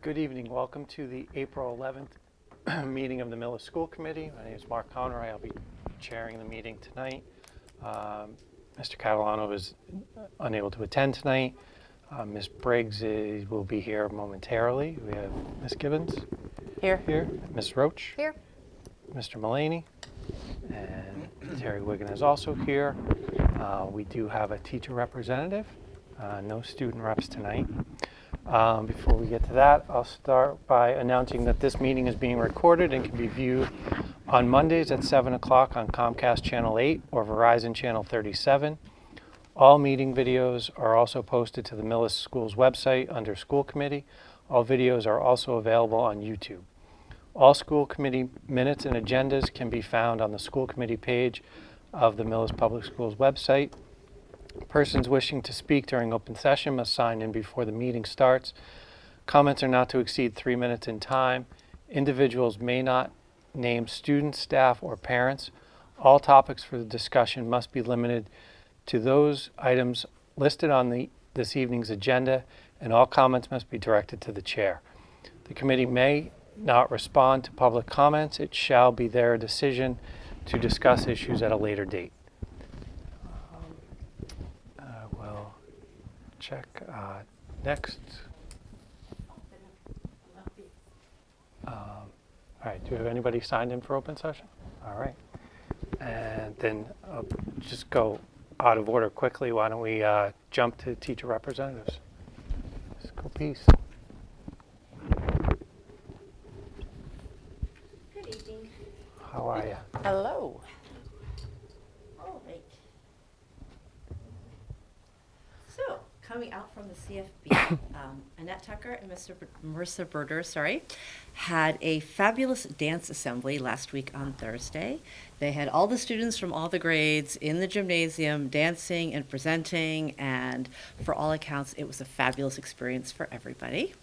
Good evening. Welcome to the April 11th meeting of the Millis School Committee. My name is Mark Conroy. I'll be chairing the meeting tonight. Mr. Catalano is unable to attend tonight. Ms. Briggs will be here momentarily. We have Ms. Gibbons here, Ms. Roach here, Mr. Mullaney, and Terry Wiggin is also here. We do have a teacher representative, no student reps tonight. Before we get to that, I'll start by announcing that this meeting is being recorded and can be viewed on Mondays at 7 o'clock on Comcast Channel 8 or Verizon Channel 37. All meeting videos are also posted to the Millis Schools website under School Committee. All videos are also available on YouTube. All school committee minutes and agendas can be found on the school committee page of the Millis Public Schools website. Persons wishing to speak during open session must sign in before the meeting starts. Comments are not to exceed 3 minutes in time. Individuals may not name students, staff, or parents. All topics for the discussion must be limited to those items listed on this evening's agenda, and all comments must be directed to the chair. The committee may not respond to public comments. It shall be their decision to discuss issues at a later date. Check next. All right, do we have anybody signed in for open session? All right. And then I'll just go out of order quickly. Why don't we jump to teacher representatives? School piece. Good evening. How are you? hello. All right. So, coming out from the CFB, Annette Tucker and Marissa Berder, had a fabulous dance assembly last week on Thursday. They had all the students from all the grades in the gymnasium dancing and presenting, and for all accounts, it was a fabulous experience for everybody.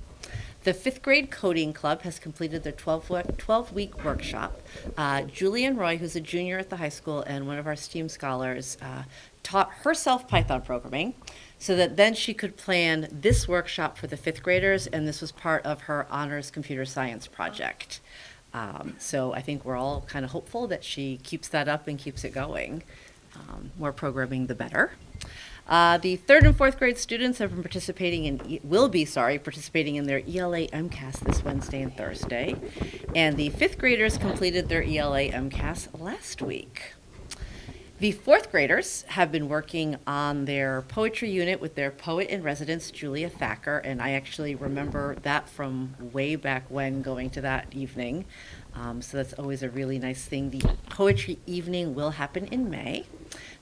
The 5th grade coding club has completed their 12-week workshop. Julianne Roy, who's a junior at the high school and one of our STEAM scholars, taught herself Python programming so that then she could plan this workshop for the 5th graders, and this was part of her honors computer science project. So I think we're all kind of hopeful that she keeps that up and keeps it going. More programming, the better. The 3rd and 4th grade students have been participating in their ELA MCAS this Wednesday and Thursday. And the 5th graders completed their ELA MCAS last week. The 4th graders have been working on their poetry unit with their poet in residence, Julia Thacker, and I actually remember that from way back when, going to that evening. So that's always a really nice thing. The poetry evening will happen in May.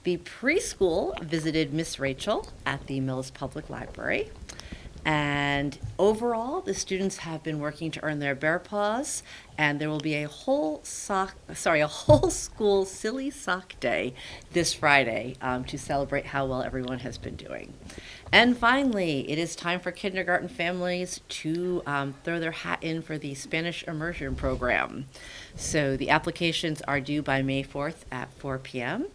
The preschool visited Miss Rachel at the Millis Public Library. And overall, the students have been working to earn their bear paws, and there will be a whole school silly sock day this Friday to celebrate how well everyone has been doing. And finally, it is time for kindergarten families to throw their hat in for the Spanish immersion program. So the applications are due by May 4th at 4 p.m.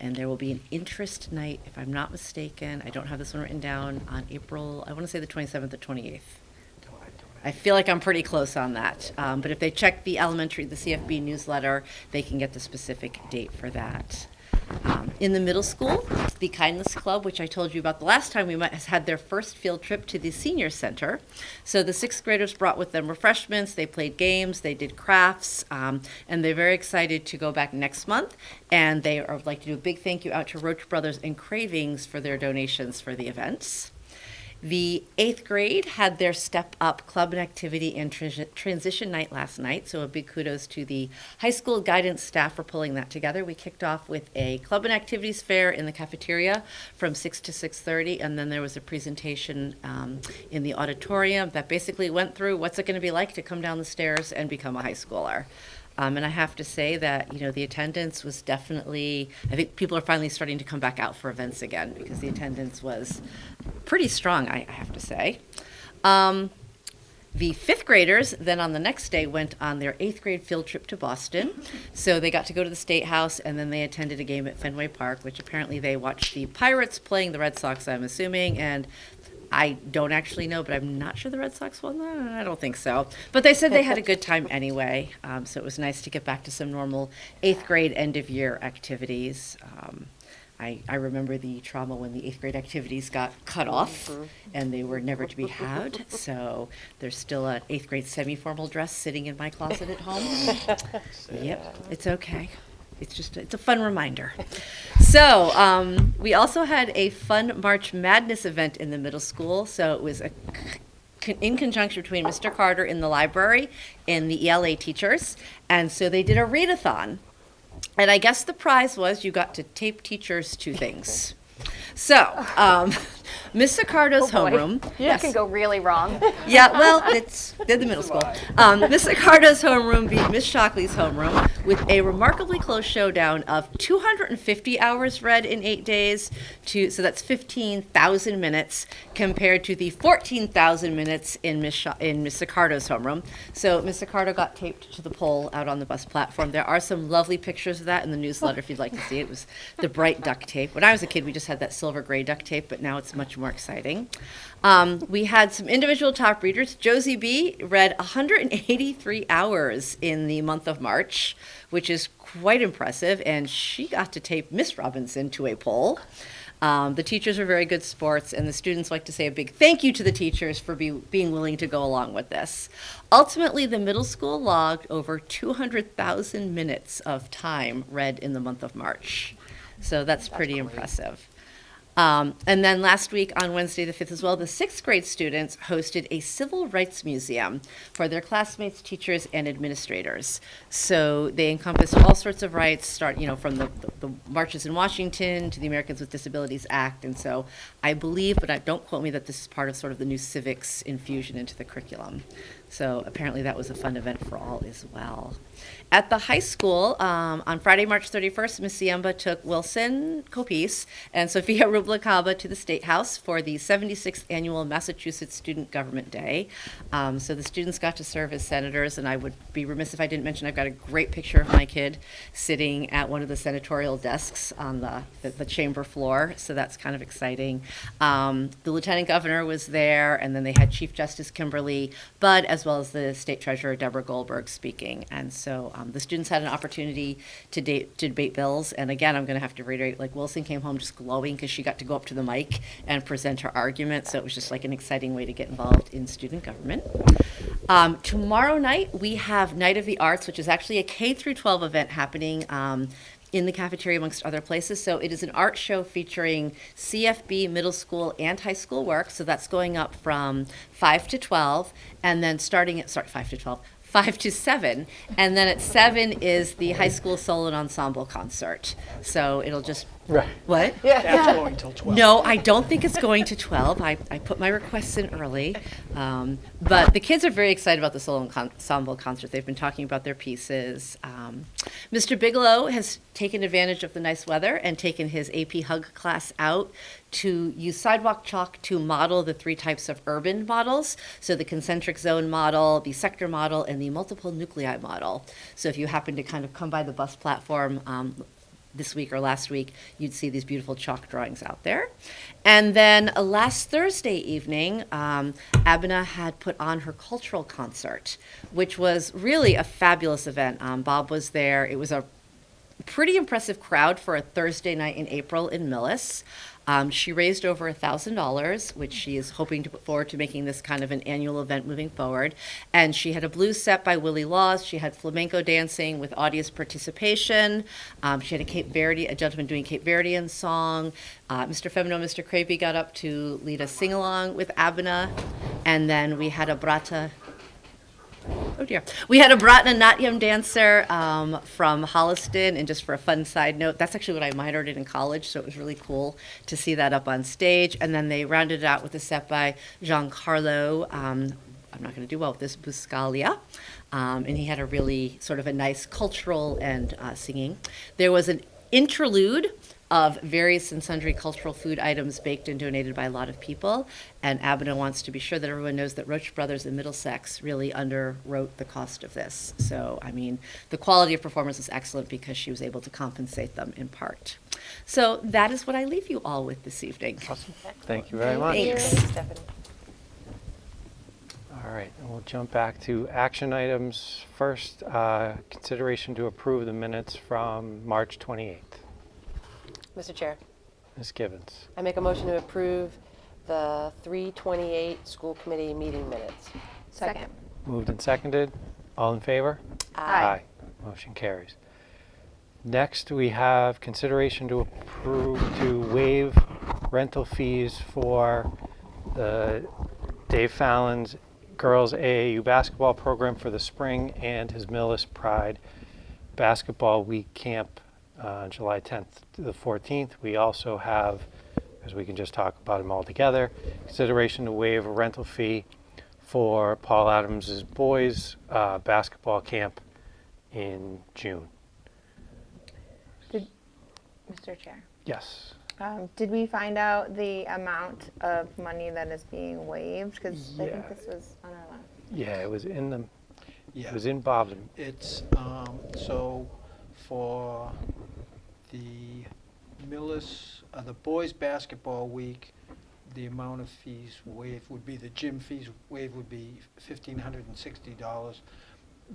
And there will be an interest night, if I'm not mistaken. I don't have this one written down, on April, I want to say the 27th or 28th. I feel like I'm pretty close on that. But if they check the CFB newsletter, they can get the specific date for that. In the middle school, the Kindness Club, which I told you about the last time we met, has had their first field trip to the senior center. So the 6th graders brought with them refreshments, they played games, they did crafts, and they're very excited to go back next month. And they would like to do a big thank you out to Roach Brothers and Cravings for their donations for the events. The 8th grade had their Step Up Club and Activity and Transition Night last night, so a big kudos to the high school guidance staff for pulling that together. We kicked off with a Club and Activities fair in the cafeteria from 6 to 6:30, and then there was a presentation in the auditorium that basically went through what's it going to be like to come down the stairs and become a high schooler. And I have to say that, the attendance was definitely, I think people are finally starting to come back out for events again because the attendance was pretty strong, I have to say. The 5th graders then on the next day went on their 8th grade field trip to Boston. So they got to go to the State House, and then they attended a game at Fenway Park, which apparently they watched the Pirates playing the Red Sox, I'm assuming, and I don't actually know, but I'm not sure the Red Sox won that. I don't think so. But they said they had a good time anyway. So it was nice to get back to some normal 8th grade end of year activities. I remember the trauma when the 8th grade activities got cut off and they were never to be had. So there's still an 8th grade semi-formal dress sitting in my closet at home. Yep, it's okay. It's a fun reminder. So we also had a fun March Madness event in the middle school. So it was in conjunction between Mr. Carter in the library and the ELA teachers. And so they did a readathon. And I guess the prize was you got to tape teachers to things. So, Miss Sicardo's homeroom. That can go really wrong. Yeah, well, they're the middle school. Miss Sicardo's homeroom beat Miss Shockley's homeroom with a remarkably close showdown of 250 hours read in 8 days, so that's 15,000 minutes compared to the 14,000 minutes in Miss Sicardo's homeroom. So Miss Sicardo got taped to the pole out on the bus platform. There are some lovely pictures of that in the newsletter if you'd like to see it. It was the bright duct tape. When I was a kid, we just had that silver gray duct tape, but now it's much more exciting. We had some individual top readers. Josie B. read 183 hours in the month of March, which is quite impressive, and she got to tape Miss Robinson to a pole. The teachers are very good sports, and the students like to say a big thank you to the teachers for being willing to go along with this. Ultimately, the middle school logged over 200,000 minutes of time read in the month of March. So that's pretty impressive. And then last week on Wednesday the 5th as well, the 6th grade students hosted a civil rights museum for their classmates, teachers, and administrators. So they encompass all sorts of rights, from the marches in Washington to the Americans with Disabilities Act. And so I believe, but don't quote me, that this is part of sort of the new civics infusion into the curriculum. So apparently that was a fun event for all as well. At the high school, on Friday, March 31st, Miss Siemba took Wilson Copese and Sophia Rubalcaba to the State House for the 76th Annual Massachusetts Student Government Day. So the students got to serve as senators, and I would be remiss if I didn't mention I've got a great picture of my kid sitting at one of the senatorial desks on the chamber floor, so that's kind of exciting. The Lieutenant Governor was there, and then they had Chief Justice Kimberly Budd, as well as the State Treasurer Deborah Goldberg speaking. And so the students had an opportunity to debate bills. And again, I'm going to have to reiterate, like, Wilson came home just glowing because she got to go up to the mic and present her argument. So it was just like an exciting way to get involved in student government. Tomorrow night, we have Night of the Arts, which is actually a K-12 event happening in the cafeteria amongst other places. So it is an art show featuring CFB middle school and high school work. So that's going up from 5 to 12, and then 5 to 12. 5 to 7, and then at 7 is the high school solo and ensemble concert. So it'll just Right. What? That's going till 12. No, I don't think it's going to 12. I put my requests in early. But the kids are very excited about the solo and ensemble concert. They've been talking about their pieces. Mr. Bigelow has taken advantage of the nice weather and taken his AP Hug class out to use sidewalk chalk to model the 3 types of urban models. So the concentric zone model, the sector model, and the multiple nuclei model. So if you happen to kind of come by the bus platform this week or last week, you'd see these beautiful chalk drawings out there. And then last Thursday evening, Abena had put on her cultural concert, which was really a fabulous event. Bob was there. It was a pretty impressive crowd for a Thursday night in April in Millis. She raised over $1,000, which she is hoping to put forward to making this kind of an annual event moving forward. And she had a blues set by Willie Laws. She had flamenco dancing with audience participation. She had a gentleman doing Cape Verdean song. Mr. Femino, Mr. Cravey got up to lead a sing-along with Abena. And then we had a Brata. Oh dear. We had a Bratna Natyam dancer from Holliston, and just for a fun side note, that's actually what I minored in college, so it was really cool to see that up on stage. And then they rounded it out with a set by Giancarlo, I'm not going to do well with this, Buscalia, and he had a really sort of a nice cultural and singing. There was an interlude of various and sundry cultural food items baked and donated by a lot of people. And Abena wants to be sure that everyone knows that Roach Brothers in Middlesex really underwrote the cost of this. So, I mean, the quality of performance was excellent because she was able to compensate them in part. So that is what I leave you all with this evening. Awesome. Thank you very much. Thanks. Stephanie. All right, and we'll jump back to action items. First, consideration to approve the minutes from March 28th. Mr. Chair, Ms. Givens. I make a motion to approve the 3/28 school committee meeting minutes. Second. Moved and seconded. All in favor? Aye. Motion carries. Next, we have consideration to approve to waive rental fees for the Dave Fallon's girls AAU basketball program for the spring and his Millis Pride basketball week camp July 10th to the 14th. We also have, as we can just talk about them all together, consideration to waive a rental fee for Paul Adams' boys basketball camp in June. Mr. Chair, Yes. did we find out the amount of money that is being waived? Because I Yeah. think this was on our last. Yeah, it was in the, Yeah. it was in Bob's. It's, so for the Millis, the boys' basketball week, the amount of fees waived would be, the gym fees waived would be $1,560.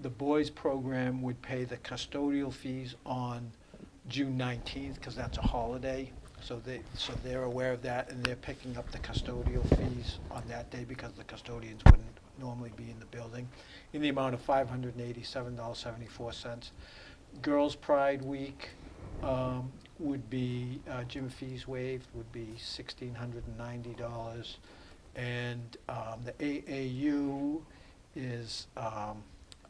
The boys' program would pay the custodial fees on June 19th, because that's a holiday. So they're aware of that, and they're picking up the custodial fees on that day because the custodians wouldn't normally be in the building, in the amount of $587.74. Girls' Pride Week would be, gym fees waived would be $1,690. And the AAU is, I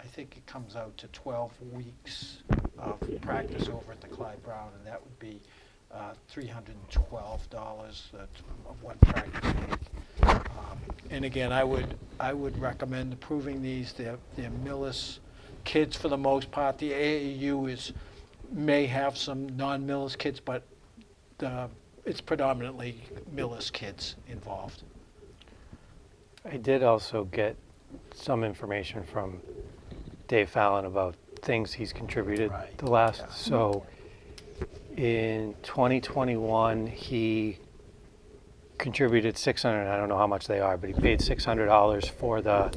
think it comes out to 12 weeks of practice over at the Clyde Brown, and that would be $312 of one practice week. And again, I would recommend approving these. They're Millis kids for the most part. The AAU may have some non-Millis kids, but it's predominantly Millis kids involved. I did also get some information from Dave Fallon about things he's contributed Right, the last. yeah. So in 2021, he contributed $600. I don't know how much they are, but he paid $600 for the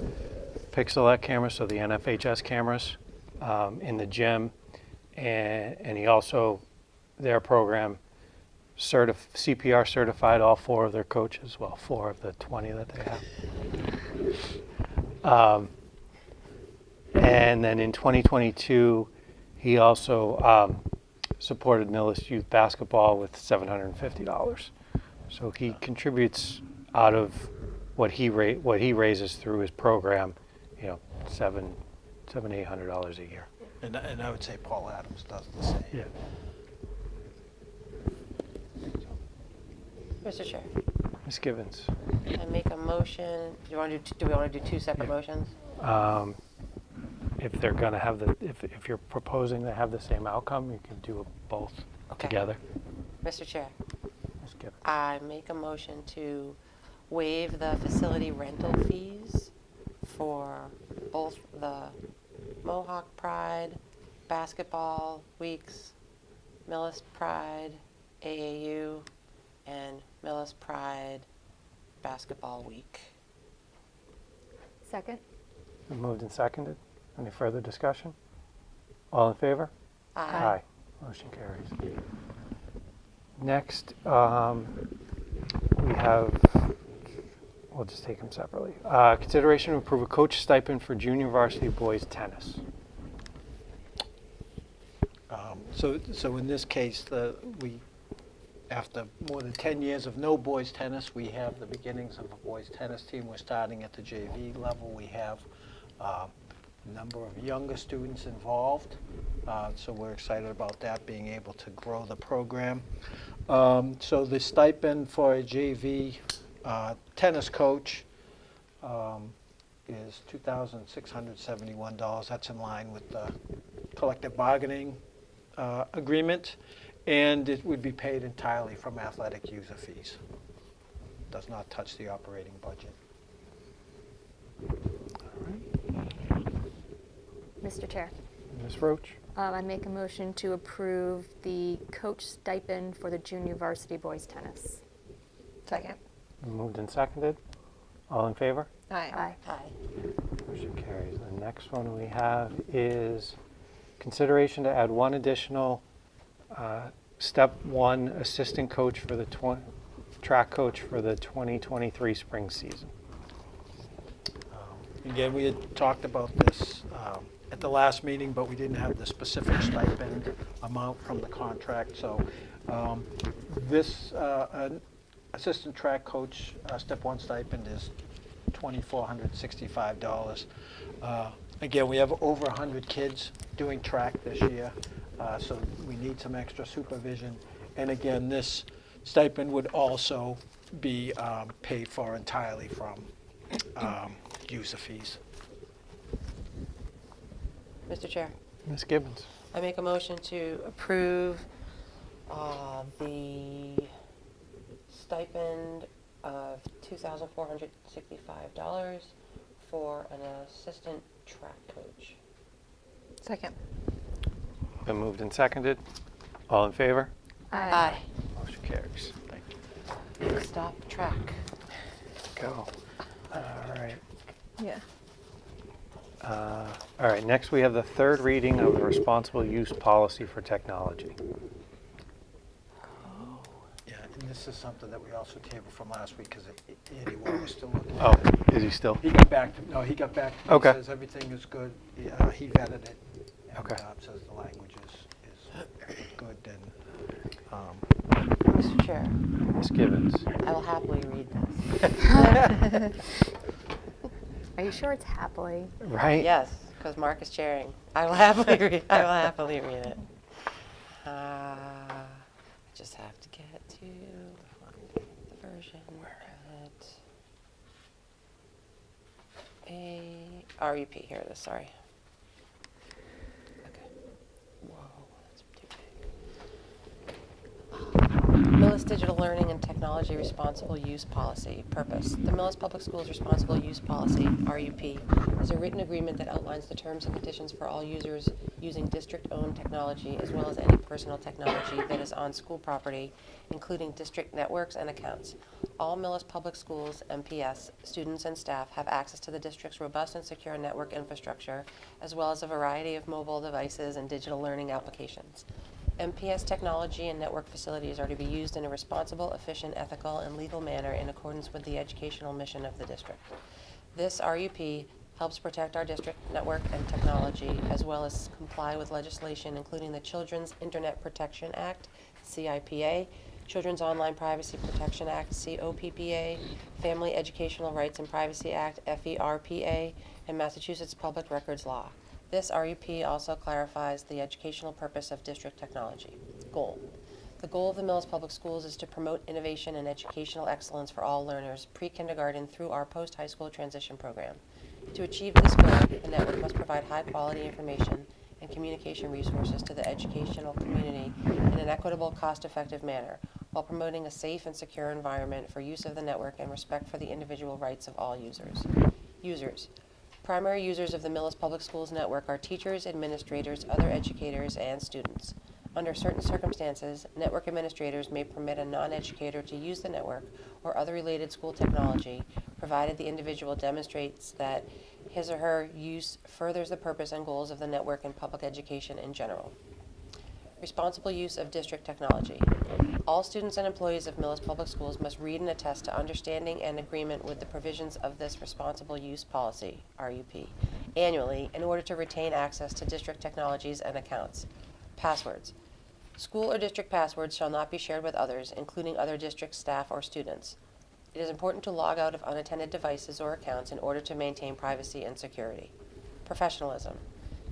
Pixelette cameras, so the NFHS cameras in the gym, and he also, their program, CPR certified all 4 of their coaches, well, 4 of the 20 that they have. And then in 2022, he also supported Millis youth basketball with $750. So he contributes out of what he raises through his program, you know, $800 a year. And I would say Paul Adams does the same. Yeah. Mr. Chair, Ms. Givens. I make a motion, do we want to do 2 separate Yeah. motions? If they're gonna have if you're proposing to have the same outcome, you can do both Okay. together. Mr. Chair, Ms. Givens. I make a motion to waive the facility rental fees for both the Mohawk Pride basketball weeks, Millis Pride AAU, and Millis Pride basketball week. Second. Been moved and seconded. Any further discussion? All in favor? Aye. Motion carries. Next, we have, we'll just take them separately. Consideration to approve a coach stipend for junior varsity boys tennis. So in this case, after more than 10 years of no boys tennis, we have the beginnings of a boys tennis team. We're starting at the JV level. We have a number of younger students involved, so we're excited about that, being able to grow the program. So the stipend for a JV tennis coach is $2,671. That's in line with the collective bargaining agreement, and it would be paid entirely from athletic user fees. Does not touch the operating budget. Mr. Chair, Ms. Roach? I make a motion to approve the coach stipend for the junior varsity boys tennis. Second. Moved and seconded. All in favor? Aye. Aye. Motion carries. The next one we have is consideration to add one additional step one assistant coach for the track coach for the 2023 spring season. Again, we had talked about this at the last meeting, but we didn't have the specific stipend amount from the contract. So this an assistant track coach step one stipend is $2,465. Again, we have over 100 kids doing track this year, so we need some extra supervision. And again, this stipend would also be paid for entirely from user fees. Mr. Chair, Ms. Gibbons. I make a motion to approve the stipend of $2,465 for an assistant track coach. Second. Been moved and seconded. All in favor? Aye. Motion carries. Thank you. Stop track. Go. All right. Yeah. All right, next we have the third reading of the responsible use policy for technology. Yeah, and this is something that we also tabled from last week because Andy Wall was still looking Oh, at it. is he still? He got back to me. No, he got back to me. Okay. He says everything is good. He vetted it. And, Okay. says the language is good. And Mr. Chair, Ms. Gibbons. I will happily read this. Are you sure it's happily? Right? Yes, because Mark is chairing. I will happily read. I will happily read it. I just have to get to the version at a RUP. Here it is. Sorry. Okay. Whoa, that's too big. Millis Digital Learning and Technology Responsible Use Policy. Purpose. The Millis Public Schools Responsible Use Policy, RUP, is a written agreement that outlines the terms and conditions for all users using district-owned technology as well as any personal technology that is on school property, including district networks and accounts. All Millis Public Schools, MPS, students and staff have access to the district's robust and secure network infrastructure, as well as a variety of mobile devices and digital learning applications. MPS technology and network facilities are to be used in a responsible, efficient, ethical, and legal manner in accordance with the educational mission of the district. This RUP helps protect our district network and technology, as well as comply with legislation including the Children's Internet Protection Act, CIPA, Children's Online Privacy Protection Act, COPPA, Family Educational Rights and Privacy Act, FERPA, and Massachusetts Public Records Law. This RUP also clarifies the educational purpose of district technology. Goal. The goal of the Millis Public Schools is to promote innovation and educational excellence for all learners, pre-kindergarten through our post-high school transition program. To achieve this goal, the network must provide high-quality information and communication resources to the educational community in an equitable, cost-effective manner, while promoting a safe and secure environment for use of the network and respect for the individual rights of all users. Users. Primary users of the Millis Public Schools network are teachers, administrators, other educators, and students. Under certain circumstances, network administrators may permit a non-educator to use the network or other related school technology, provided the individual demonstrates that his or her use furthers the purpose and goals of the network and public education in general. Responsible use of district technology. All students and employees of Millis Public Schools must read and attest to understanding and agreement with the provisions of this responsible use policy, RUP, annually in order to retain access to district technologies and accounts. Passwords. School or district passwords shall not be shared with others, including other district staff or students. It is important to log out of unattended devices or accounts in order to maintain privacy and security. Professionalism.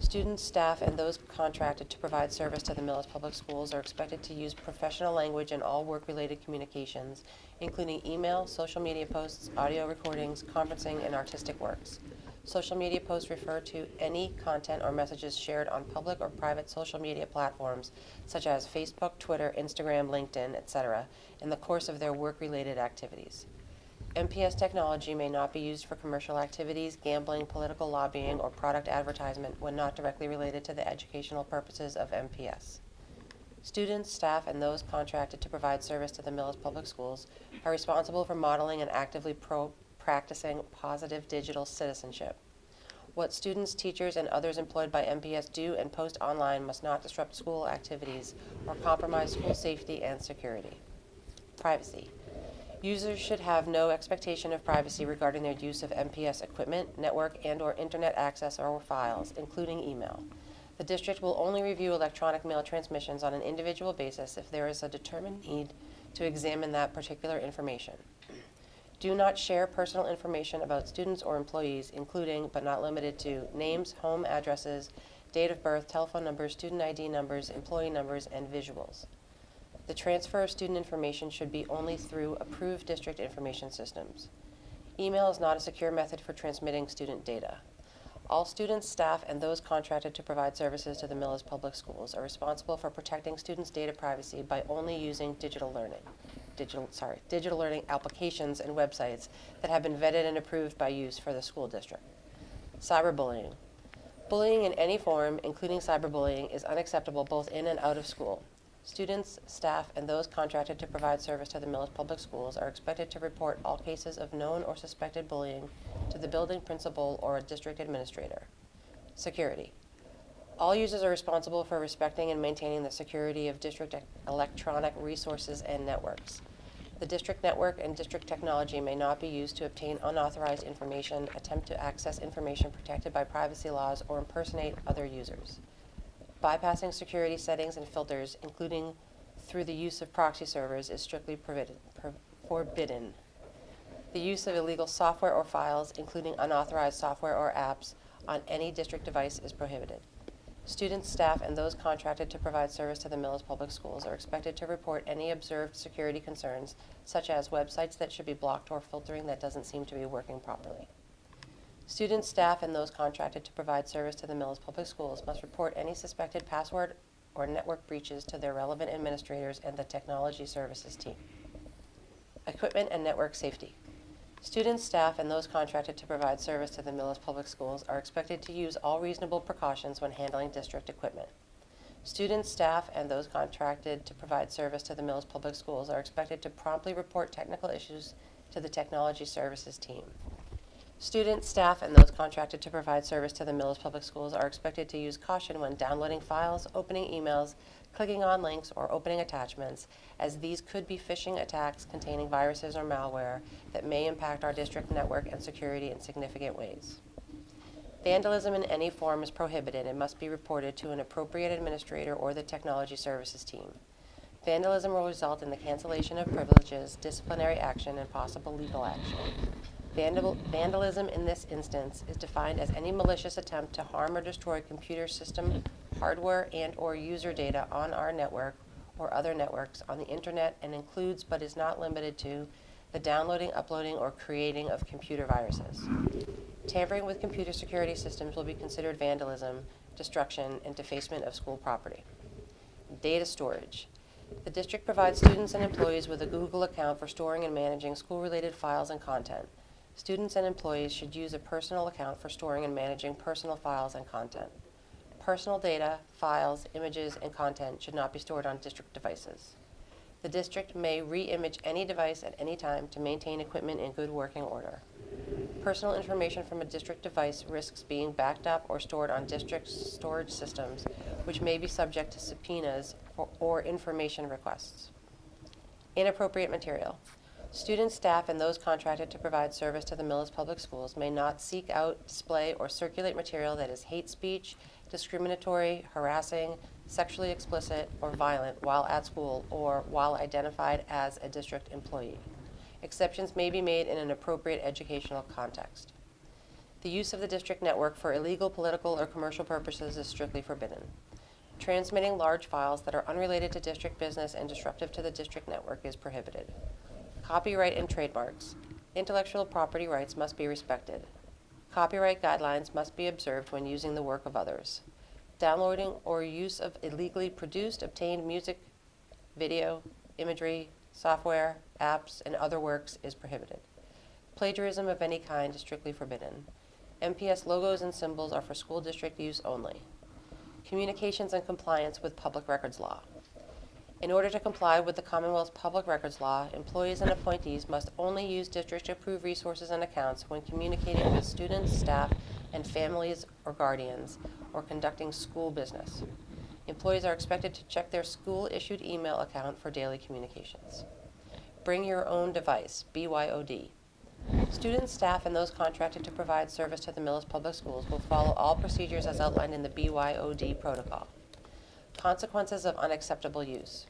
Students, staff, and those contracted to provide service to the Millis Public Schools are expected to use professional language in all work-related communications, including email, social media posts, audio recordings, conferencing, and artistic works. Social media posts refer to any content or messages shared on public or private social media platforms, such as Facebook, Twitter, Instagram, LinkedIn, etc., in the course of their work-related activities. MPS technology may not be used for commercial activities, gambling, political lobbying, or product advertisement when not directly related to the educational purposes of MPS. Students, staff, and those contracted to provide service to the Millis Public Schools are responsible for modeling and actively practicing positive digital citizenship. What students, teachers, and others employed by MPS do and post online must not disrupt school activities or compromise school safety and security. Privacy. Users should have no expectation of privacy regarding their use of MPS equipment, network, and/or internet access or files, including email. The district will only review electronic mail transmissions on an individual basis if there is a determined need to examine that particular information. Do not share personal information about students or employees, including but not limited to names, home addresses, date of birth, telephone numbers, student ID numbers, employee numbers, and visuals. The transfer of student information should be only through approved district information systems. Email is not a secure method for transmitting student data. All students, staff, and those contracted to provide services to the Millis Public Schools are responsible for protecting students' data privacy by only using digital learning applications and websites that have been vetted and approved by use for the school district. Cyberbullying. Bullying in any form, including cyberbullying, is unacceptable both in and out of school. Students, staff, and those contracted to provide service to the Millis Public Schools are expected to report all cases of known or suspected bullying to the building principal or a district administrator. Security. All users are responsible for respecting and maintaining the security of district electronic resources and networks. The district network and district technology may not be used to obtain unauthorized information, attempt to access information protected by privacy laws, or impersonate other users. Bypassing security settings and filters, including through the use of proxy servers, is strictly forbidden. The use of illegal software or files, including unauthorized software or apps, on any district device is prohibited. Students, staff, and those contracted to provide service to the Millis Public Schools are expected to report any observed security concerns, such as websites that should be blocked or filtering that doesn't seem to be working properly. Students, staff, and those contracted to provide service to the Millis Public Schools must report any suspected password or network breaches to their relevant administrators and the technology services team. Equipment and network safety. Students, staff, and those contracted to provide service to the Millis Public Schools are expected to use all reasonable precautions when handling district equipment. Students, staff, and those contracted to provide service to the Millis Public Schools are expected to promptly report technical issues to the technology services team. Students, staff, and those contracted to provide service to the Millis Public Schools are expected to use caution when downloading files, opening emails, clicking on links, or opening attachments, as these could be phishing attacks containing viruses or malware that may impact our district network and security in significant ways. Vandalism in any form is prohibited and must be reported to an appropriate administrator or the technology services team. Vandalism will result in the cancellation of privileges, disciplinary action, and possible legal action. Vandalism in this instance is defined as any malicious attempt to harm or destroy computer system, hardware, and/or user data on our network or other networks on the internet, and includes but is not limited to the downloading, uploading, or creating of computer viruses. Tampering with computer security systems will be considered vandalism, destruction, and defacement of school property. Data storage. The district provides students and employees with a Google account for storing and managing school-related files and content. Students and employees should use a personal account for storing and managing personal files and content. Personal data, files, images, and content should not be stored on district devices. The district may re-image any device at any time to maintain equipment in good working order. Personal information from a district device risks being backed up or stored on district storage systems, which may be subject to subpoenas or information requests. Inappropriate material. Students, staff, and those contracted to provide service to the Millis Public Schools may not seek out, display, or circulate material that is hate speech, discriminatory, harassing, sexually explicit, or violent while at school or while identified as a district employee. Exceptions may be made in an appropriate educational context. The use of the district network for illegal, political, or commercial purposes is strictly forbidden. Transmitting large files that are unrelated to district business and disruptive to the district network is prohibited. Copyright and trademarks. Intellectual property rights must be respected. Copyright guidelines must be observed when using the work of others. Downloading or use of illegally produced, obtained music, video, imagery, software, apps, and other works is prohibited. Plagiarism of any kind is strictly forbidden. MPS logos and symbols are for school district use only. Communications and compliance with public records law. In order to comply with the Commonwealth's public records law, employees and appointees must only use district-approved resources and accounts when communicating with students, staff, and families or guardians, or conducting school business. Employees are expected to check their school-issued email account for daily communications. Bring your own device, BYOD. Students, staff, and those contracted to provide service to the Millis Public Schools will follow all procedures as outlined in the BYOD protocol. Consequences of unacceptable use.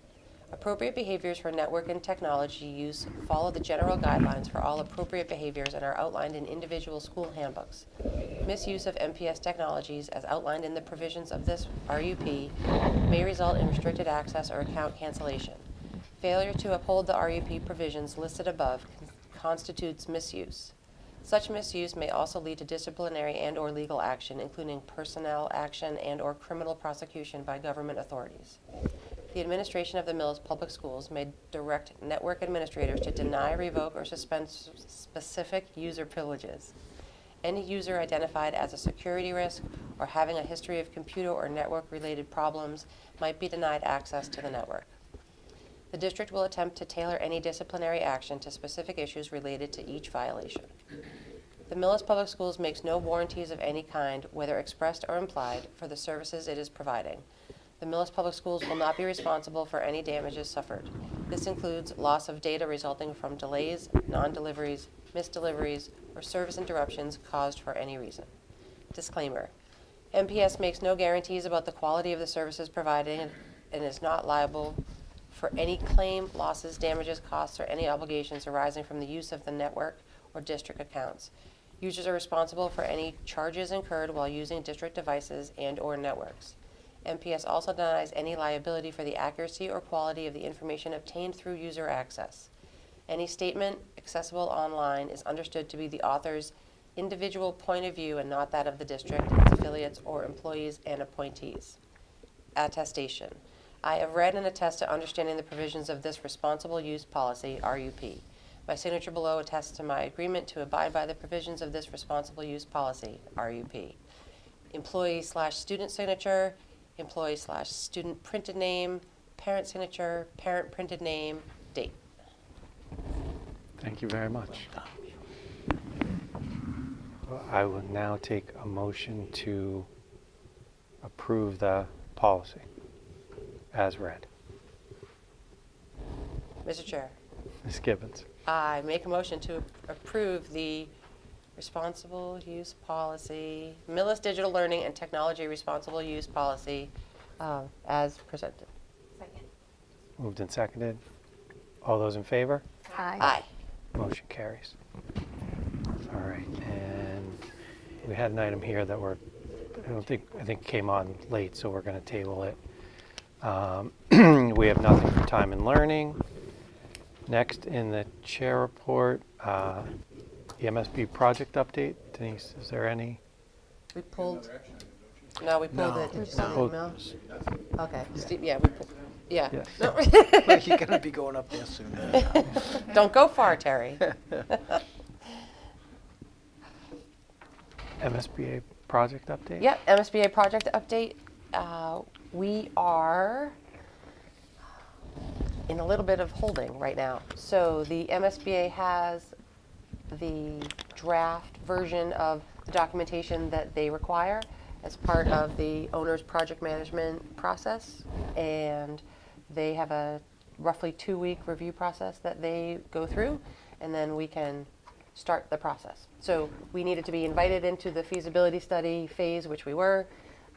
Appropriate behaviors for network and technology use follow the general guidelines for all appropriate behaviors and are outlined in individual school handbooks. Misuse of MPS technologies, as outlined in the provisions of this RUP, may result in restricted access or account cancellation. Failure to uphold the RUP provisions listed above constitutes misuse. Such misuse may also lead to disciplinary and/or legal action, including personnel action and/or criminal prosecution by government authorities. The administration of the Millis Public Schools may direct network administrators to deny, revoke, or suspend specific user privileges. Any user identified as a security risk or having a history of computer or network-related problems might be denied access to the network. The district will attempt to tailor any disciplinary action to specific issues related to each violation. The Millis Public Schools makes no warranties of any kind, whether expressed or implied, for the services it is providing. The Millis Public Schools will not be responsible for any damages suffered. This includes loss of data resulting from delays, non-deliveries, misdeliveries, or service interruptions caused for any reason. Disclaimer: MPS makes no guarantees about the quality of the services provided and is not liable for any claim, losses, damages, costs, or any obligations arising from the use of the network or district accounts. Users are responsible for any charges incurred while using district devices and/or networks. MPS also denies any liability for the accuracy or quality of the information obtained through user access. Any statement accessible online is understood to be the author's individual point of view and not that of the district, its affiliates, or employees and appointees. Attestation. I have read and attest to understanding the provisions of this responsible use policy, RUP. My signature below attests to my agreement to abide by the provisions of this responsible use policy, RUP. Employee/student signature, employee/student printed name, parent signature, parent printed name, date. Thank you very much. I will now take a motion to approve the policy as read. Mr. Chair, Ms. Gibbons. I make a motion to approve the responsible use policy, Millis Digital Learning and Technology Responsible Use Policy as presented. Second. Moved and seconded. All those in favor? Aye. Motion carries. All right, and we had an item here that I think came on late, so we're going to table it. We have nothing for time and learning. Next in the chair report, the MSB project update. Denise, is there any? We pulled. No, we pulled it. Did you send No. an email? Okay. Steve, yeah, we pulled. Yeah. Yes. No. You're gonna be going up there soon. Don't go far, Terry. MSBA project update? Yep, MSBA project update. We are in a little bit of holding right now. So the MSBA has the draft version of the documentation that they require as part of the owner's project management process. And they have a roughly 2-week review process that they go through, and then we can start the process. So we needed to be invited into the feasibility study phase, which we were.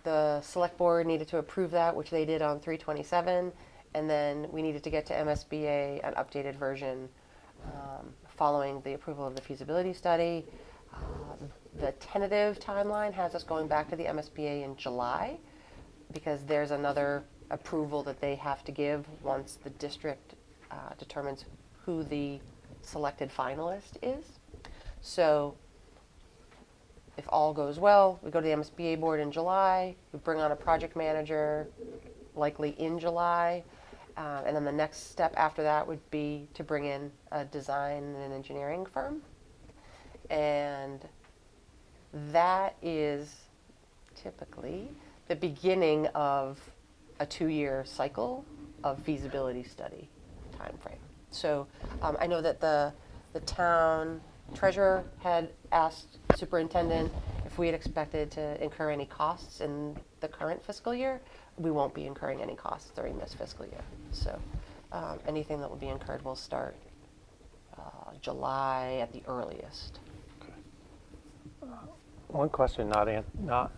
The select board needed to approve that, which they did on 3/27, and then we needed to get to MSBA an updated version following the approval of the feasibility study. The tentative timeline has us going back to the MSBA in July, because there's another approval that they have to give once the district determines who the selected finalist is. So if all goes well, we go to the MSBA board in July, we bring on a project manager likely in July, and then the next step after that would be to bring in a design and engineering firm. And that is typically the beginning of a 2-year cycle of feasibility study timeframe. So I know that the town treasurer had asked superintendent if we had expected to incur any costs in the current fiscal year. We won't be incurring any costs during this fiscal year. So anything that will be incurred will start July at the earliest. One question, not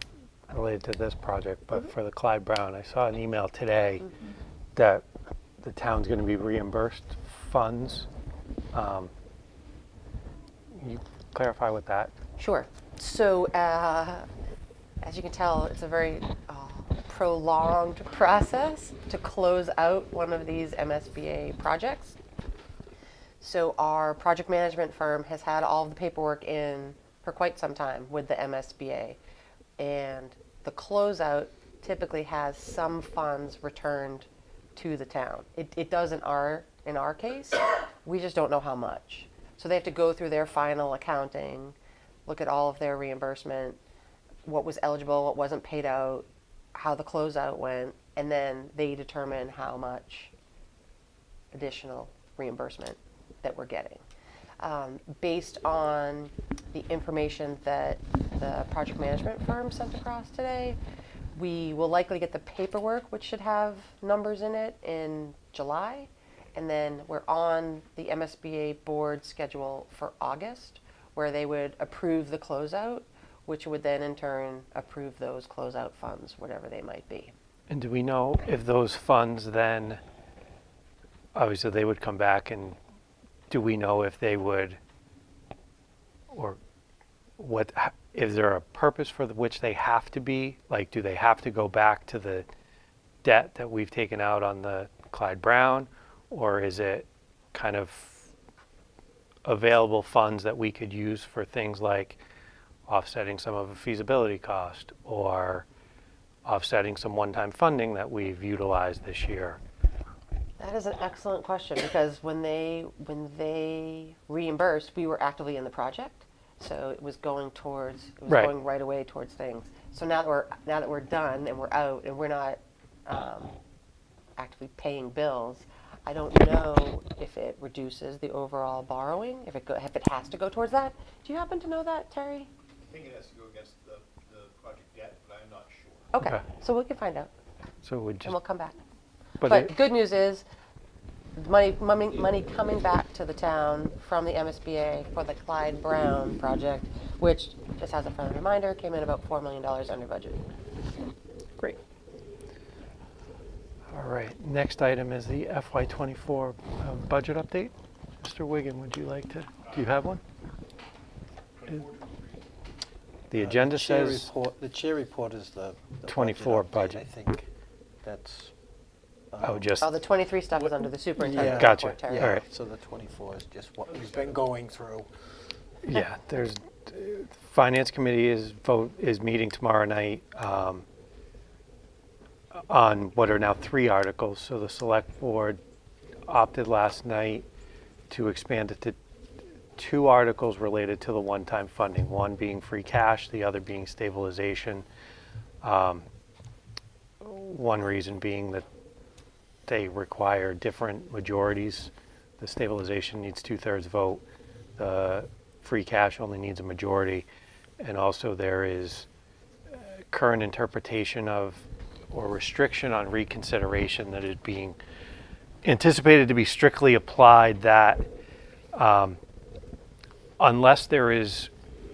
related to this project, but for the Clyde Brown, I saw an email today that the town's going to be reimbursed funds. Can you clarify what that? Sure. So as you can tell, it's a very prolonged process to close out one of these MSBA projects. So our project management firm has had all of the paperwork in for quite some time with the MSBA. And the closeout typically has some funds returned to the town. It does in our case. We just don't know how much. So they have to go through their final accounting, look at all of their reimbursement, what was eligible, what wasn't paid out, how the closeout went, and then they determine how much additional reimbursement that we're getting. Based on the information that the project management firm sent across today, we will likely get the paperwork, which should have numbers in it, in July. And then we're on the MSBA board schedule for August, where they would approve the closeout, which would then in turn approve those closeout funds, whatever they might be. And do we know if those funds then, obviously they would come back, and do we know if they would, or what, is there a purpose for which they have to be? Like, do they have to go back to the debt that we've taken out on the Clyde Brown? Or is it kind of available funds that we could use for things like offsetting some of a feasibility cost or offsetting some one-time funding that we've utilized this year? That is an excellent question, because when they reimbursed, we were actively in the project, so it was going Right. going right away towards things. So now that we're done and we're out and we're not actively paying bills, I don't know if it reduces the overall borrowing, if it has to go towards that. Do you happen to know that, Terry? I think it has to go against the project debt, but I'm not sure. Okay, Okay. so we can find out So it would and just, we'll come back. but But it, good news is, money coming back to the town from the MSBA for the Clyde Brown project, which, just as a friendly reminder, came in about $4 million under budget. great. All right, next item is the FY24 budget update. Mr. Wigan, would you like to, do you have one? The agenda The chair says, report- The chair report is the 24 update, budget. I think that's. oh, just, Oh, the 23 stuff is under the superintendent Yeah. Gotcha. report, Terry. Yeah. All right. So the 24 is just what we've been going through. yeah, there's, Finance Committee is meeting tomorrow night on what are now 3 articles. So the Select Board opted last night to expand it to 2 articles related to the one-time funding, one being free cash, the other being stabilization. One reason being that they require different majorities. The stabilization needs 2/3 vote. The free cash only needs a majority. And also there is current interpretation of or restriction on reconsideration that is being anticipated to be strictly applied, that unless there is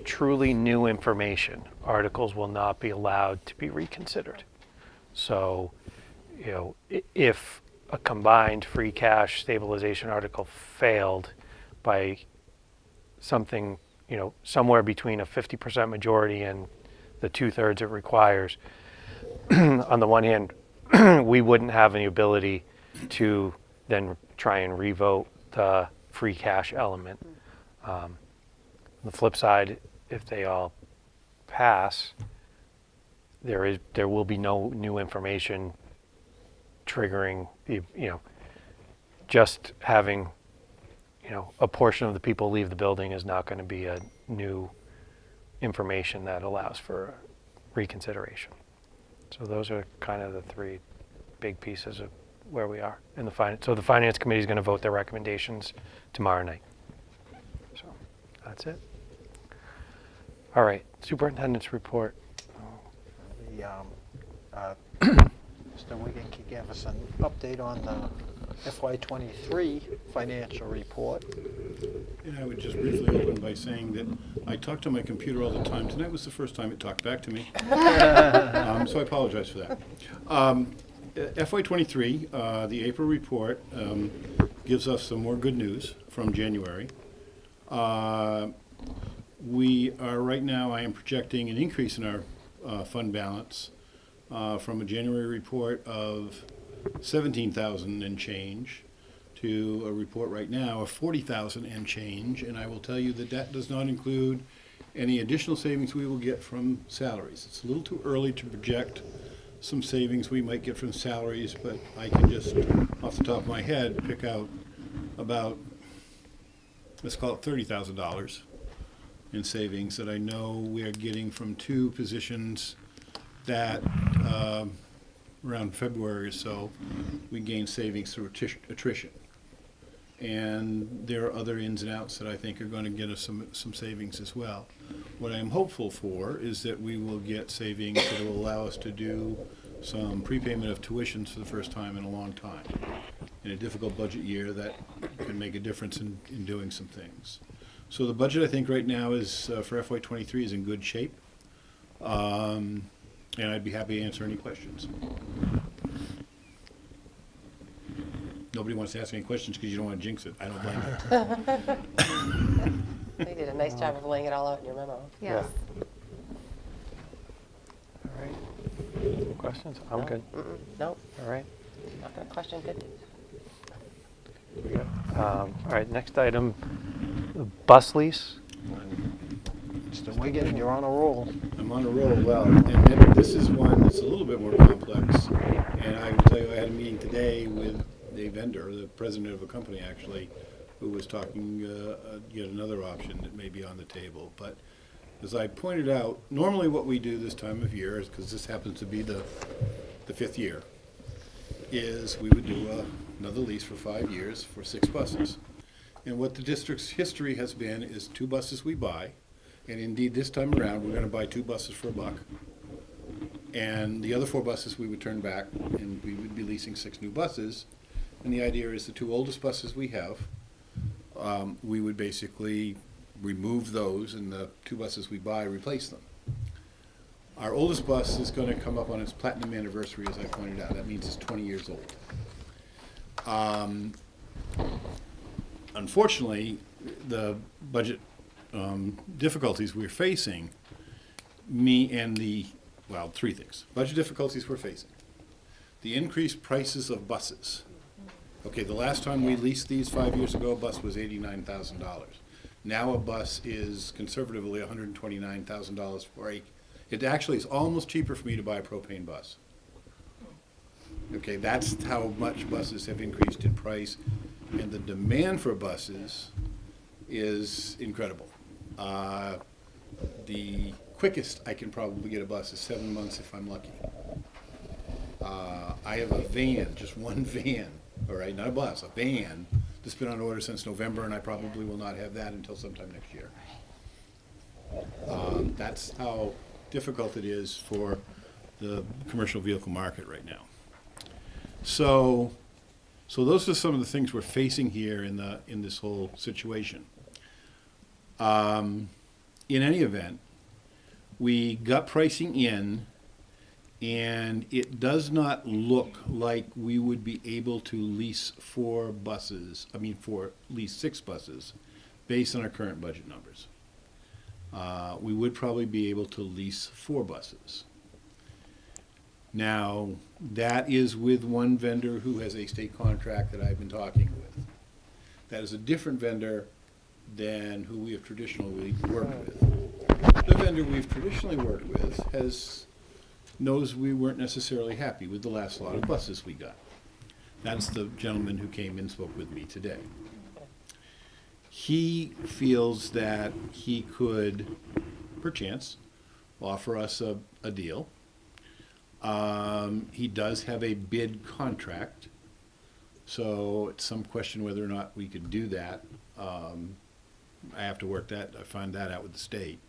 truly new information, articles will not be allowed to be reconsidered. So, you know, if a combined free cash stabilization article failed by something, you know, somewhere between a 50% majority and the 2/3 it requires, on the one hand, we wouldn't have any ability to then try and revote the free cash element. On the flip side, if they all pass, there will be no new information triggering the, you know, just having, a portion of the people leave the building is not going to be a new information that allows for reconsideration. So those are kind of the three big pieces of where we are in the finance. So the finance committee is going to vote their recommendations tomorrow night. So that's it. All right, superintendent's report. Mr. Wigan can give us an update on the FY23 financial report. And I would just briefly open by saying that I talk to my computer all the time. Tonight was the first time it talked back to me. So I apologize for that. FY23, the April report gives us some more good news from January. We are right now, I am projecting an increase in our fund balance from a January report of 17,000 and change to a report right now of 40,000 and change, and I will tell you that that does not include any additional savings we will get from salaries. It's a little too early to project some savings we might get from salaries, but I can just, off the top of my head, pick out about, let's call it $30,000 in savings that I know we are getting from two positions that around February or so, we gain savings through attrition. And there are other ins and outs that I think are going to get us some savings as well. What I am hopeful for is that we will get savings that will allow us to do some prepayment of tuitions for the first time in a long time. In a difficult budget year, that can make a difference in doing some things. So the budget, I think, right now is for FY23 is in good shape. And I'd be happy to answer any questions. Nobody wants to ask any questions because you don't want to jinx it. I don't blame you. They did a nice job of laying it all out in your memo. Yes. All right. Any questions? I'm No. good. Nope, All right. not gonna question good news. All right, next item, the bus lease. Mr. Wigan, you're on a roll. I'm on a roll, well, and then this is one that's a little bit more complex. And I will tell you, I had a meeting today with a vendor, the president of a company actually, who was talking yet another option that may be on the table. But as I pointed out, normally what we do this time of year, because this happens to be the fifth year, is we would do another lease for 5 years for 6 buses. And what the district's history has been is 2 buses we buy, and indeed this time around we're going to buy 2 buses for $1. And the other 4 buses we would turn back, and we would be leasing 6 new buses. And the idea is the 2 oldest buses we have, we would basically remove those, and the 2 buses we buy, replace them. Our oldest bus is going to come up on its platinum anniversary, as I pointed out. That means it's 20 years old. Unfortunately, the budget difficulties we're facing, well, 3 things. Budget difficulties we're facing. The increased prices of buses. Okay, the last time we leased these 5 years ago, a bus was $89,000. Now a bus is conservatively $129,000 for it actually is almost cheaper for me to buy a propane bus. Okay, that's how much buses have increased in price, and the demand for buses is incredible. The quickest I can probably get a bus is 7 months if I'm lucky. I have a van, just one van, all right, not a bus, a van that's been on order since November, and I probably will not have that until sometime next year. That's how difficult it is for the commercial vehicle market right now. So those are some of the things we're facing here in this whole situation. In any event, we got pricing in, and it does not look like we would be able to lease 6 buses based on our current budget numbers. We would probably be able to lease 4 buses. Now, that is with one vendor who has a state contract that I've been talking with. That is a different vendor than who we have traditionally worked with. The vendor we've traditionally worked with knows we weren't necessarily happy with the last lot of buses we got. That's the gentleman who came and spoke with me today. He feels that he could, perchance, offer us a deal. He does have a bid contract, so it's some question whether or not we could do that. I have to find that out with the state.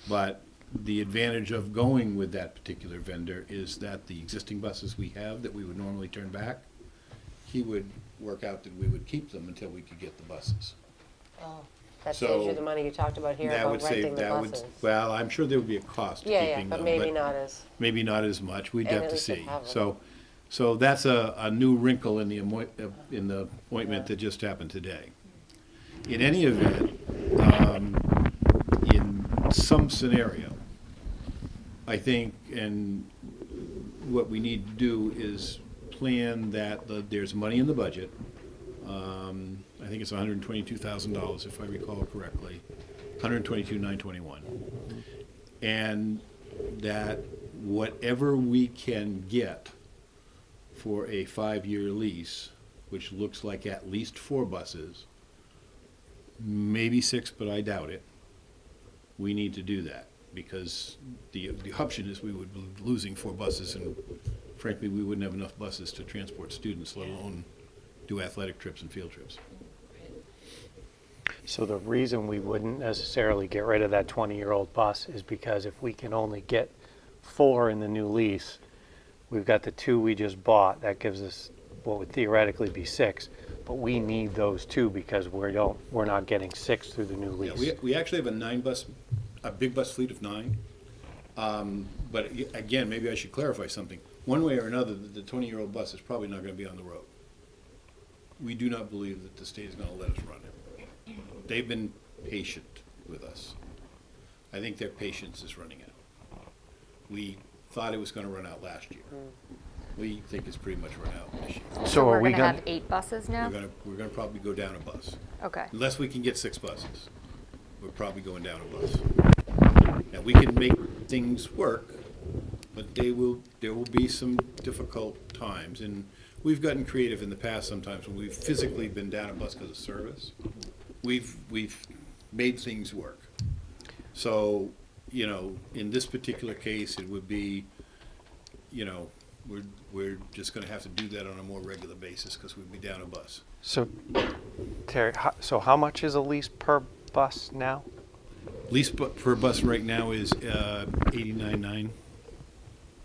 But the advantage of going with that particular vendor is that the existing buses we have that we would normally turn back, he would work out that we would keep them until we could get the buses. Oh, that So, saves you the money you talked about here That about would renting save, the that would, buses. well, I'm sure there would be a cost to Yeah, yeah, keeping but them, maybe not as, maybe not as much. We'd And have at to least they'd see. have them. So that's a new wrinkle in the appointment that just happened today. In any event, in some scenario, I think, and what we need to do is plan that there's money in the budget. I think it's $122,000 if I recall correctly, $122,921, and that whatever we can get for a 5-year lease, which looks like at least 4 buses, maybe 6, but I doubt it, we need to do that, because the option is we would be losing 4 buses, and frankly, we wouldn't have enough buses to transport students, let alone do athletic trips and field trips. So the reason we wouldn't necessarily get rid of that 20-year-old bus is because if we can only get 4 in the new lease, we've got the 2 we just bought, that gives us what would theoretically be 6, but we need those 2 because we're not getting 6 through the new Yeah, lease. we actually have a big bus fleet of 9. But again, maybe I should clarify something. One way or another, the 20-year-old bus is probably not going to be on the road. We do not believe that the state is going to let us run it. They've been patient with us. I think their patience is running out. We thought it was going to run out last year. We think it's pretty much run out this year. So are we're we gonna gonna, have 8 buses now? We're gonna probably go down a bus. Okay. Unless we can get 6 buses, we're probably going down a bus. Now, we can make things work, but there will be some difficult times. And we've gotten creative in the past sometimes when we've physically been down a bus because of service. We've made things work. So, in this particular case, it would be, we're just gonna have to do that on a more regular basis because we'd be down a bus. so Terry, so how much is a lease per bus now? Lease per bus right now is $89,900.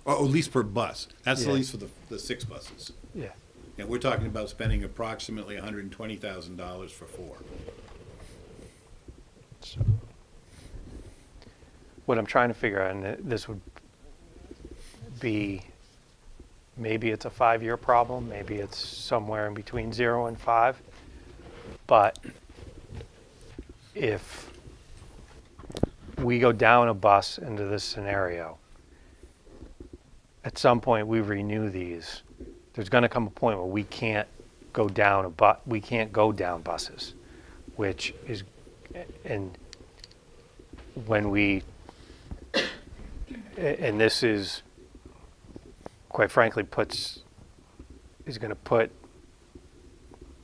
Oh, lease per bus. That's the Yeah. lease for the 6 buses. Yeah. And we're talking about spending approximately $120,000 for 4. What I'm trying to figure out, and this would be, maybe it's a 5-year problem, maybe it's somewhere in between 0 and 5, but if we go down a bus into this scenario, at some point we renew these, there's going to come a point where we can't go down we can't go down buses, which is, and when we, and this is, quite frankly, is going to put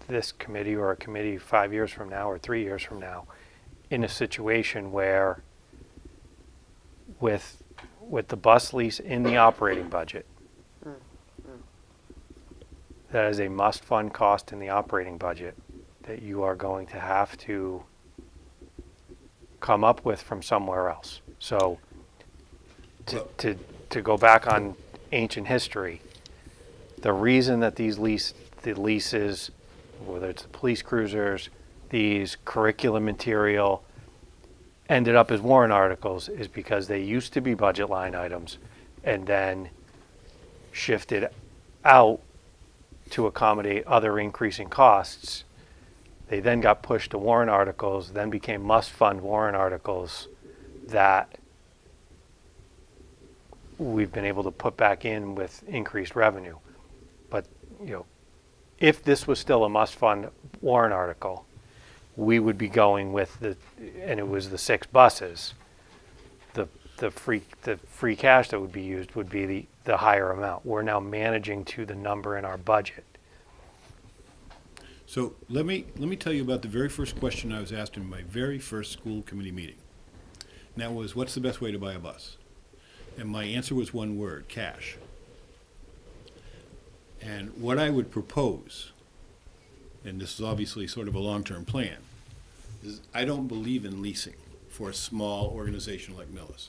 this committee or a committee 5 years from now or 3 years from now in a situation where with the bus lease in the operating budget, that is a must-fund cost in the operating budget that you are going to have to come up with from somewhere else. So to go back on ancient history, the reason that the leases, whether it's the police cruisers, these curriculum material, ended up as warrant articles is because they used to be budget line items and then shifted out to accommodate other increasing costs. They then got pushed to warrant articles, then became must-fund warrant articles that we've been able to put back in with increased revenue. But, if this was still a must-fund warrant article, we would be going with and it was the 6 buses, the free cash that would be used would be the higher amount. We're now managing to the number in our budget. So let me tell you about the very first question I was asked in my very first school committee meeting. And that was, what's the best way to buy a bus? And my answer was one word, cash. And what I would propose, and this is obviously sort of a long-term plan, is I don't believe in leasing for a small organization like Millis.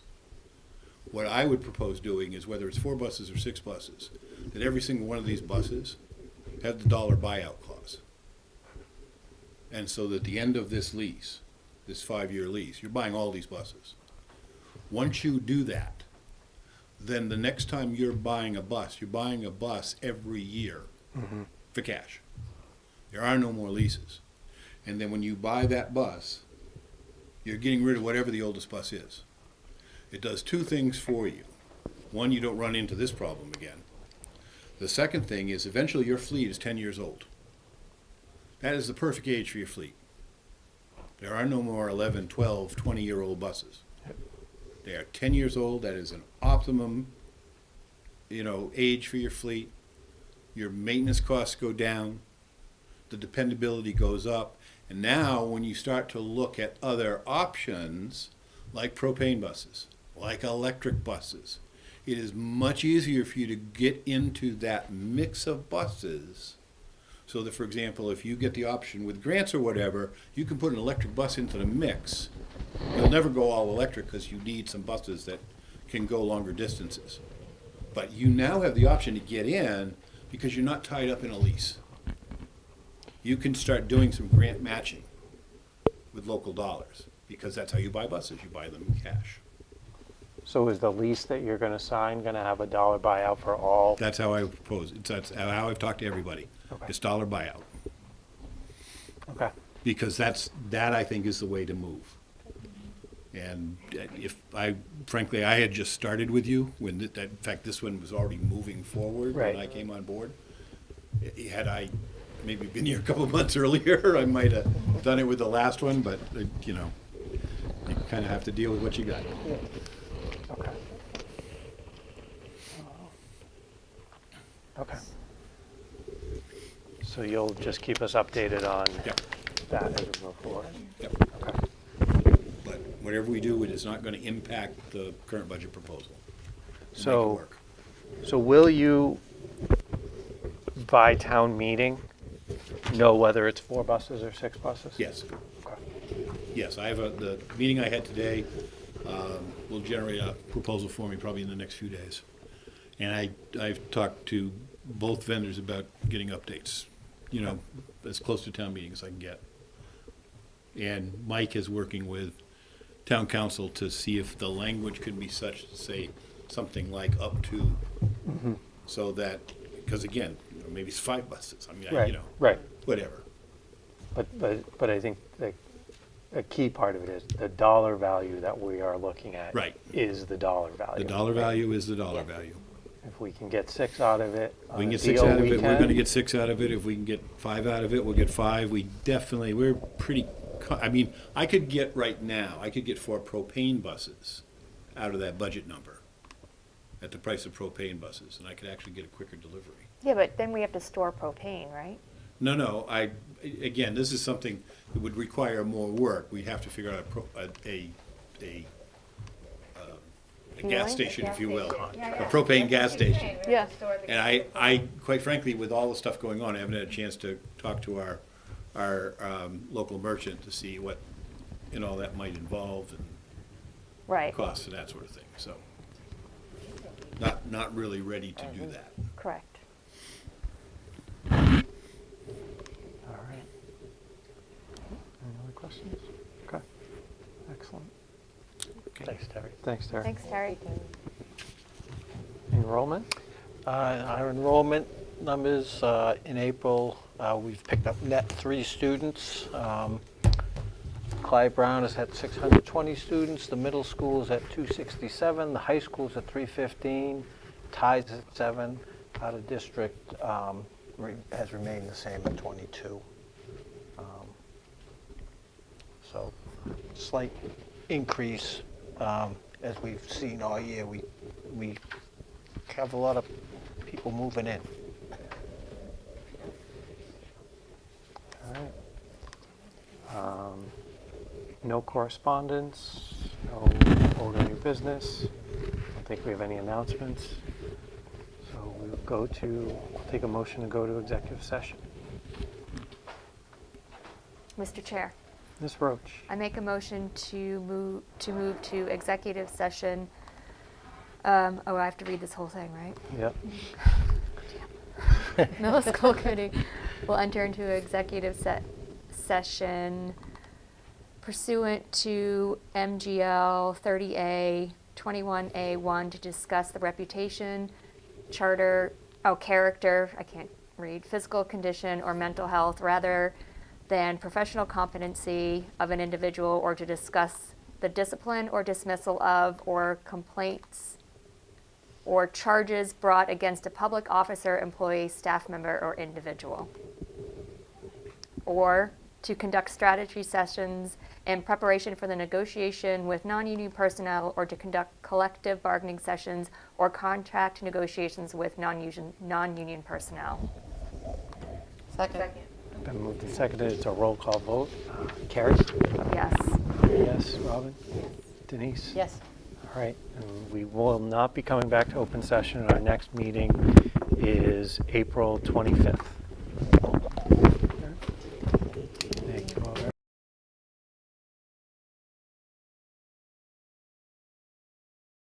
What I would propose doing is, whether it's 4 buses or 6 buses, that every single one of these buses have the dollar buyout clause. And so that at the end of this lease, this 5-year lease, you're buying all these buses. Once you do that, then the next time you're buying a bus, you're buying a bus every year for cash. There are no more leases. And then when you buy that bus, you're getting rid of whatever the oldest bus is. It does 2 things for you. One, you don't run into this problem again. The second thing is, eventually your fleet is 10 years old. That is the perfect age for your fleet. There are no more 11, 12, 20-year-old buses. They are 10 years old. That is an optimum, age for your fleet. Your maintenance costs go down. The dependability goes up. And now when you start to look at other options, like propane buses, like electric buses, it is much easier for you to get into that mix of buses, so that, for example, if you get the option with grants or whatever, you can put an electric bus into the mix. You'll never go all electric because you need some buses that can go longer distances. But you now have the option to get in because you're not tied up in a lease. You can start doing some grant matching with local dollars, because that's how you buy buses. You buy them in cash. So is the lease that you're going to sign going to have a dollar buyout for all? That's how I propose. That's how I've talked to everybody. Okay. It's dollar buyout. Okay. Because that I think is the way to move. And frankly, I had just started with you when in fact this one was already moving forward Right. when I came on board. Had I maybe been here a couple of months earlier, I might have done it with the last one, but you kind of have to deal with what you got. Okay. Okay. So you'll just keep us updated on Yep. that as we move forward? Yep. Okay. But whatever we do, it is not going to impact the current budget proposal. We'll make it So, work. so will you, by town meeting, know whether it's 4 buses or 6 buses? Yes. Okay. Yes, the meeting I had today will generate a proposal for me probably in the next few days. And I've talked to both vendors about getting updates, as close to town meeting as I can get. And Mike is working with town council to see if the language could be such, say, something like up to, so that, because again, maybe it's 5 buses. I mean, Right, right. whatever. But I think a key part of it is the dollar value that we are looking at. Right. Is the dollar value. The dollar value is the dollar value. If we can get 6 out of it, We can on a get 6 deal, out of we it, we're gonna can. get 6 out of it. If we can get 5 out of it, we'll get 5. We're pretty, I could get right now, I could get 4 propane buses out of that budget number at the price of propane buses, and I could actually get a quicker delivery. Yeah, but then we have to store propane, right? No, again, this is something that would require more work. We'd have to figure out a gas Fueling? station, if you will, a propane gas station. Yeah. And I, quite frankly, with all the stuff going on, I haven't had a chance to talk to our local merchant to see what, that might involve and Right, costs and that sort of thing, so. Not really ready to do that. correct. All right. Any other questions? Okay. Excellent. Thanks, Terry. Thanks, Terry. Thanks, Terry. Enrollment? Our enrollment numbers in April, we've picked up net 3 students. Clyde Brown is at 620 students, the middle school is at 267, the high school is at 315, Tides at 7, out of district has remained the same at 22. So slight increase as we've seen all year. We have a lot of people moving in. No correspondence, no old or new business. I don't think we have any announcements. So we'll take a motion to go to executive session. Mr. Chair, Ms. Roach. I make a motion to move to executive session. I have to read this whole thing, right? Yep. Millis School Committee will enter into executive session pursuant to MGL 30A 21A1 to discuss the reputation, character, physical condition or mental health rather than professional competency of an individual, or to discuss the discipline or dismissal of or complaints or charges brought against a public officer, employee, staff member, or individual. Or to conduct strategy sessions in preparation for the negotiation with non-union personnel, or to conduct collective bargaining sessions or contract negotiations with non-union personnel. Second. Been moved and seconded. It's a roll call vote. Carrie? Yes. Yes. Robin? Denise? Yes. All right. And we will not be coming back to open session. Our next meeting is April 25th.